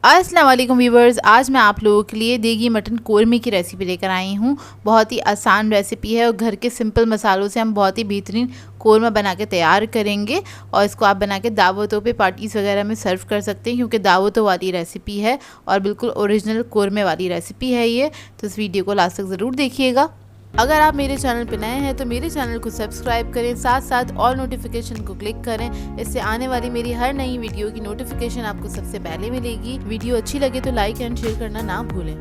अस्सलाम वालेकुम व्यूवर्स, आज मैं आप लोगों के लिए देगी मटन कोरमे की रेसिपी लेकर आई हूँ। बहुत ही आसान रेसिपी है और घर के सिंपल मसालों से हम बहुत ही बेहतरीन कोरमा बना के तैयार करेंगे और इसको आप बना के दावतों पे पार्टीज़ वगैरह में सर्व कर सकते हैं, क्योंकि दावतों वाली रेसिपी है और बिल्कुल ओरिजिनल कोरमे वाली रेसिपी है ये। तो इस वीडियो को लास्ट तक ज़रूर देखिएगा। अगर आप मेरे चैनल पर नए हैं तो मेरे चैनल को सब्सक्राइब करें, साथ साथ ऑल नोटिफिकेशन को क्लिक करें। इससे आने वाली मेरी हर नई वीडियो की नोटिफिकेशन आपको सबसे पहले मिलेगी। वीडियो अच्छी लगे तो लाइक एंड शेयर करना ना भूलें।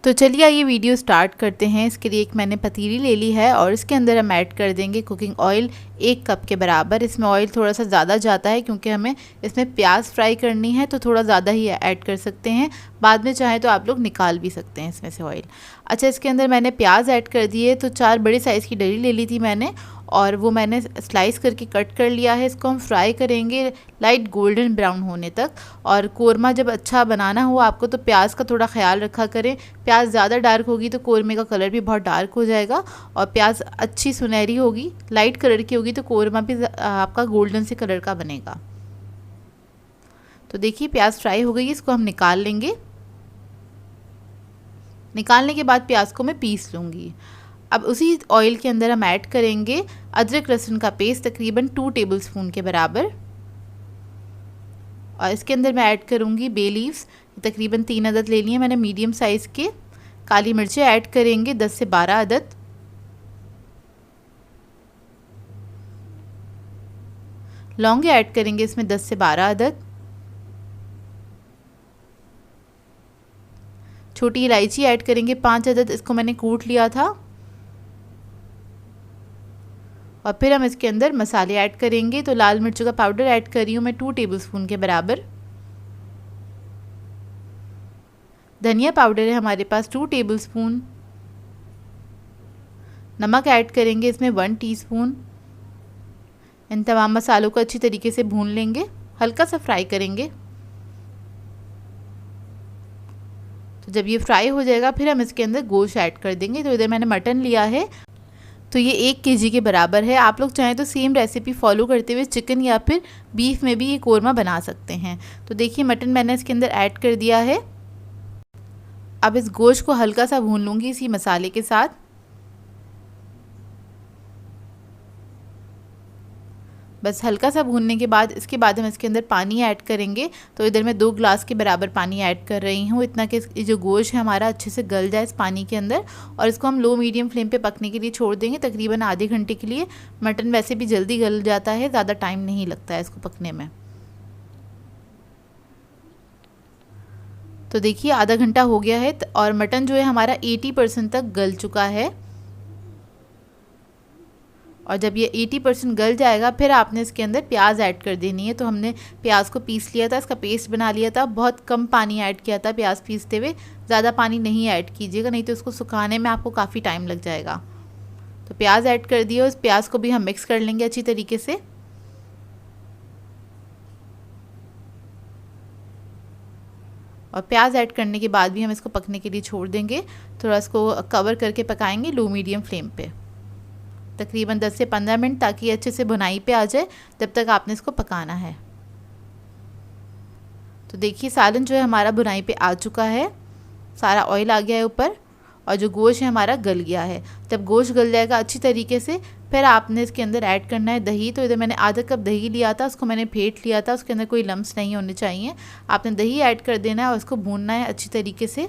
तो चलिए आइए वीडियो स्टार्ट करते हैं। इसके लिए एक मैंने पतीली ले ली है और इसके अंदर हम ऐड कर देंगे कुकिंग ऑयल 1 कप के बराबर। इसमें ऑयल थोड़ा सा ज़्यादा जाता है क्योंकि हमें इसमें प्याज फ्राई करनी है, तो थोड़ा ज़्यादा ही ऐड कर सकते हैं। बाद में चाहें तो आप लोग निकाल भी सकते हैं इसमें से ऑयल। अच्छा, इसके अंदर मैंने प्याज ऐड कर दिए, तो 4 बड़े साइज़ की डली ले ली थी मैंने और वो मैंने स्लाइस करके कट कर लिया है। इसको हम फ्राई करेंगे लाइट गोल्डन ब्राउन होने तक। और कोरमा जब अच्छा बनाना हो आपको तो प्याज का थोड़ा ख्याल रखा करें। प्याज ज़्यादा डार्क होगी तो कोरमे का कलर भी बहुत डार्क हो जाएगा, और प्याज अच्छी सुनहरी होगी, लाइट कलर की होगी तो कोरमा भी आपका गोल्डन से कलर का बनेगा। तो देखिए प्याज फ्राई हो गई, इसको हम निकाल लेंगे। निकालने के बाद प्याज को मैं पीस लूँगी। अब उसी ऑयल के अंदर हम ऐड करेंगे अदरक लहसुन का पेस्ट, तकरीबन 2 टेबलस्पून के बराबर। और इसके अंदर मैं ऐड करूँगी बे लीव्स, तकरीबन 3 अदद ले लिए मैंने मीडियम साइज़ के। काली मिर्चें ऐड करेंगे 10 से 12 अदद। लौंगे ऐड करेंगे इसमें 10 से 12 अदद। छोटी इलायची ऐड करेंगे 5 अदद, इसको मैंने कूट लिया था। और फिर हम इसके अंदर मसाले ऐड करेंगे। तो लाल मिर्चों का पाउडर ऐड कर रही हूँ मैं 2 टेबलस्पून के बराबर। धनिया पाउडर है हमारे पास 2 टेबलस्पून। नमक ऐड करेंगे इसमें 1 टीस्पून। इन तमाम मसालों को अच्छी तरीके से भून लेंगे, हल्का सा फ्राई करेंगे। तो जब ये फ्राई हो जाएगा फिर हम इसके अंदर गोश्त ऐड कर देंगे। तो इधर मैंने मटन लिया है, तो ये 1 केजी के बराबर है। आप लोग चाहें तो सेम रेसिपी फॉलो करते हुए चिकन या फिर बीफ में भी ये कोरमा बना सकते हैं। तो देखिए मटन मैंने इसके अंदर ऐड कर दिया है। अब इस गोश्त को हल्का सा भून लूँगी इसी मसाले के साथ। बस हल्का सा भूनने के बाद इसके बाद हम इसके अंदर पानी ऐड करेंगे। तो इधर मैं 2 ग्लास के बराबर पानी ऐड कर रही हूँ, इतना कि जो गोश्त है हमारा अच्छे से गल जाए इस पानी के अंदर। और इसको हम लो मीडियम फ्लेम पे पकने के लिए छोड़ देंगे, तकरीबन आधे घंटे के लिए। मटन वैसे भी जल्दी गल जाता है, ज़्यादा टाइम नहीं लगता है इसको पकने में। तो देखिए आधा घंटा हो गया है और मटन जो है हमारा 80% तक गल चुका है। और जब ये 80% गल जाएगा फिर आपने इसके अंदर प्याज ऐड कर देनी है। तो हमने प्याज को पीस लिया था, इसका पेस्ट बना लिया था। बहुत कम पानी ऐड किया था प्याज पीसते हुए, ज़्यादा पानी नहीं ऐड कीजिएगा, नहीं तो इसको सुखाने में आपको काफ़ी टाइम लग जाएगा। तो प्याज ऐड कर दिए, उस प्याज को भी हम मिक्स कर लेंगे अच्छी तरीके से। और प्याज ऐड करने के बाद भी हम इसको पकने के लिए छोड़ देंगे। थोड़ा इसको कवर करके पकाएंगे लो मीडियम फ्लेम पे, तकरीबन 10 से 15 मिनट, ताकि अच्छे से भुनाई पे आ जाए। तब तक आपने इसको पकाना है। तो देखिए सालन जो है हमारा भुनाई पे आ चुका है, सारा ऑयल आ गया है ऊपर और जो गोश्त है हमारा गल गया है। जब गोश्त गल जाएगा अच्छी तरीके से फिर आपने इसके अंदर ऐड करना है दही। तो इधर मैंने आधा कप दही लिया था, उसको मैंने फेंट लिया था, उसके अंदर कोई लम्स नहीं होने चाहिए। आपने दही ऐड कर देना है और उसको भूनना है अच्छी तरीके से।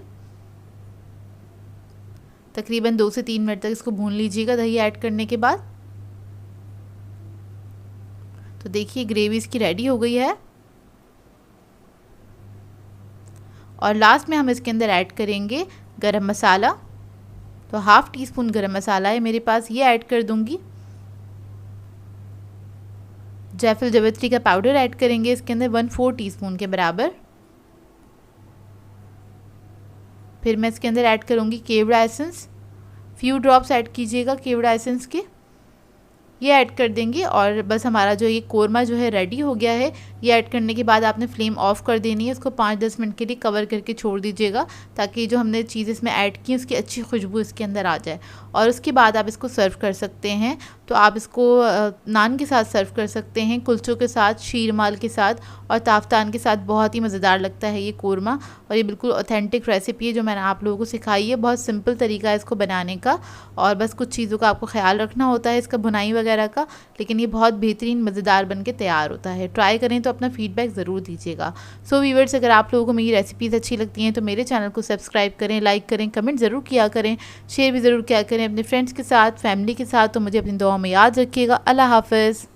तकरीबन 2 से 3 मिनट तक इसको भून लीजिएगा दही ऐड करने के बाद। तो देखिए ग्रेवी इसकी रेडी हो गई है। और लास्ट में हम इसके अंदर ऐड करेंगे गरम मसाला। तो 1/2 टीस्पून गरम मसाला है मेरे पास, ये ऐड कर दूंगी। जायफल जावित्री का पाउडर ऐड करेंगे इसके अंदर 1/4 टीस्पून के बराबर। फिर मैं इसके अंदर ऐड करूँगी केवड़ा एसेंस, फ्यू ड्रॉप्स ऐड कीजिएगा केवड़ा एसेंस के, ये ऐड कर देंगे। और बस हमारा जो ये कोरमा जो है रेडी हो गया है। ये ऐड करने के बाद आपने फ्लेम ऑफ कर देनी है। इसको 5-10 मिनट के लिए कवर करके छोड़ दीजिएगा ताकि जो हमने चीज़ इसमें ऐड की उसकी अच्छी खुशबू इसके अंदर आ जाए। और उसके बाद आप इसको सर्व कर सकते हैं। तो आप इसको नान के साथ सर्व कर सकते हैं, कुलचों के साथ, शीरमाल के साथ और ताफ्तान के साथ। बहुत ही मज़ेदार लगता है ये कोरमा और ये बिल्कुल ऑथेंटिक रेसिपी है जो मैंने आप लोगों को सिखाई है। बहुत सिंपल तरीका है इसको बनाने का और बस कुछ चीज़ों का आपको ख्याल रखना होता है इसका भुनाई वगैरह का, लेकिन ये बहुत बेहतरीन मज़ेदार बन के तैयार होता है। ट्राई करें तो अपना फीडबैक ज़रूर दीजिएगा। सो व्यूअर्स, अगर आप लोगों को मेरी रेसिपीज़ अच्छी लगती हैं तो मेरे चैनल को सब्सक्राइब करें, लाइक करें, कमेंट ज़रूर किया करें, शेयर भी ज़रूर किया करें अपने फ्रेंड्स के साथ, फैमिली के साथ। तो मुझे अपनी दुआओं में याद रखिएगा। अल्लाह हाफ़िज़।